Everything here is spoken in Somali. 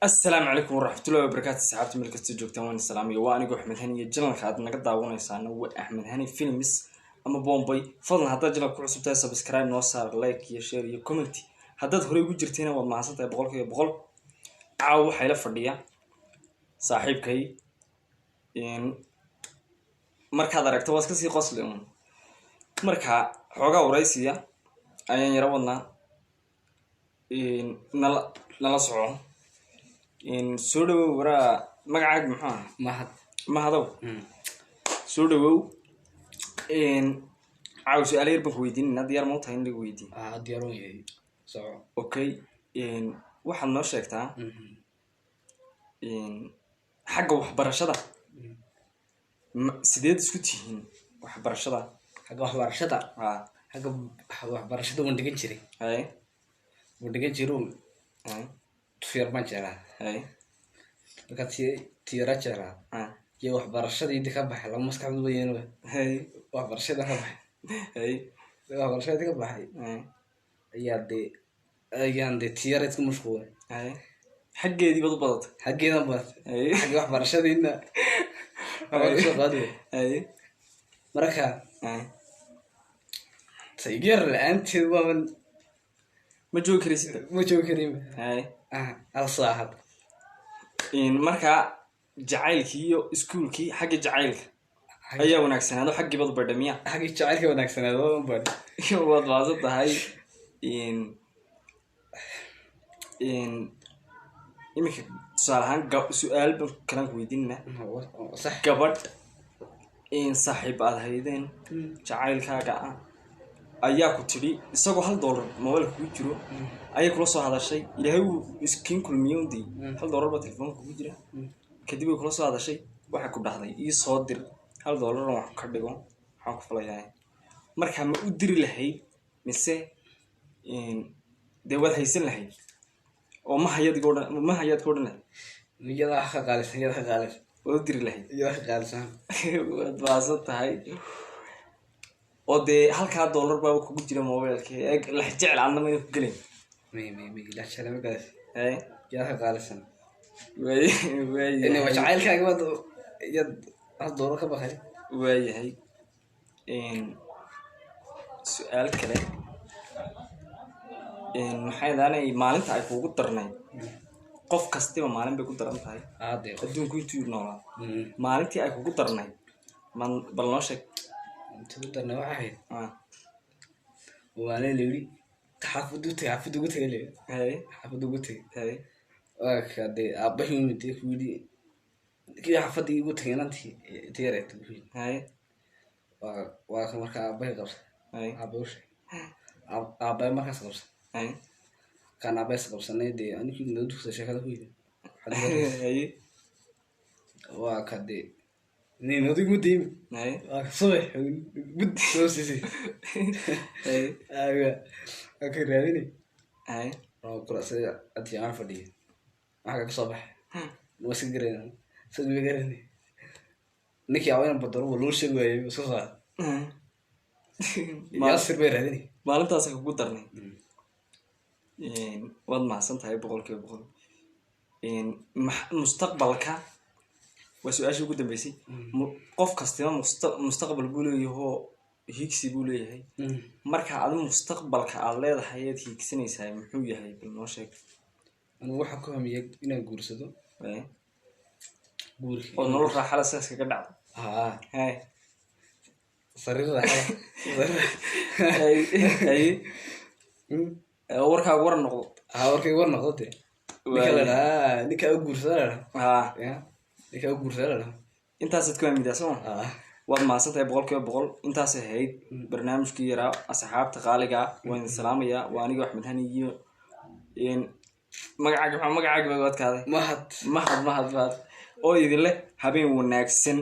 السلام عليكم ورحمة الله وبركاته. سحابتي ملك استجوبتان وان السلامية وانيقو أحمد هاني جلن خاد نقد داوانيسان و أحمد هاني فيلمس أما بومباي فضل هذا جلن ku cusub tahay subscribe noo saar like iyo share iyo comment haddaad horey ugu jirteen waad mahadsantahay boqolkiiba boqol. caaw waxay la fadhiya saaxiibkay markaad aragto waa iska sii qosli marka xoogaa waraysiya ayaan yara wadnaa nala soco soo dhawow waraa magacaaga maxaa mahadow soo dhawow caaw su-aalo yar baan ku weydiinayna diyaar ma u tahay in lagu weydiin diyaar waan yahay soco okay waxaad noo sheegtaa xagga waxbarashada sideed isku tihiin waxbarashada xagga waxbarashada waan dhigan jiray tufyar baan jeclaa markaa tiyara jeclaa iyo waxbarashadii ka baxay lama maskaxdu wayeen waxbarashada ka baxay ayaan dee tiyara iska mashquulay xaggeedii baad u badatay xaggeedan badatay xagga waxbarashadiina soo qaadiyo marka taygeer la-aanteed waaban ma joogi karaysid alsaaxad marka jacaylkii iyo iskuulkii xagga jacaylka ayaa wanaagsanaado xaggii bad badha miya xaggii jacaylka wanaagsanaado waan badha waad maasan tahay iminka tusaale ahaan su-aal baan kalaan ku weydiinana gabadh saaxiib aad haydeen jacaylkaaga ah ayaa ku tidhi isagoo $1 mobailka kugu jiro ayay kula soo hadashay ilaahay wuu iskiin kulmiyowdii $1 baa telefoonka kugu jira kadib way kula soo hadashay waxay ku dhahday ii soo dir $1 wax ka dhigo waxaan ku falayaa markaa ma u diri lahayd mise dee waad haysan lahayd oo ma hayaadka odhan iyada ka qaalisan waad u diri lahayd iyada ka qaalisan waad maasan tahay oo dee halkaa $1 baa kugu jira mobailka la jecel adna mayna ku gelin iyada ka qaalisan jacaylkaaga iyad $1 ka baxay waayahay su-aal kale maxay daanay maalinta ay kuugu darnayd qof kastiba maalin bay ku daran tahay adduunku intuu noolaa maalintii ay kugu darnayd bal noo sheeg intuu darnay waxa ahayd waana layidhi xaafad ugu tegay dee aabbahi midee ku yidhi kii xaafadii igu tegay inantii tiyareegta ku yidhi waa ka markaa aabbahi qabsay aabbahi markaas qabsay kaan aabbahiis qabsanay dee anikii noo dugsa sheekada ku yidhi waa ka dee ninodig mudaymi waa ka subax bud soo siisay waa ka raadinay kurasay adii aan fadhiyo waxaa ka soo baxay waa iska garanay sadma garanay ninkii awayna badaro waa loo sheegi waayey iska qaad yaasir bay raadinay maalintaas kugu darnay waad mahadsan tahay boqolkiiba boqol mustaqbalka waa su-aashii ugu dambeysay qof kastima mustaqbal buu leeyahoo hiigsi buu leeyahay marka adi mustaqbalka aad leedahay ayaad hiigsanaysaa muxuu yahay bal noo sheeg anigu waxaa ku hamiya inaan guursado oo nolol raaxala sidaas kaga dhacdo sariir warkaaga war noqdo warkayga war noqdo de ninkaa u guursada intaasaad ku hamidaa sooma waad mahadsan tahay boqolkiiba boqol intaasay ahayd barnaamijkii yaraa asxaabta qaaliga waan idin salaamayaa waa aniga axmed hani iyo magacaaga baa adkaaday mahad oo idin leh habeen wanaagsan.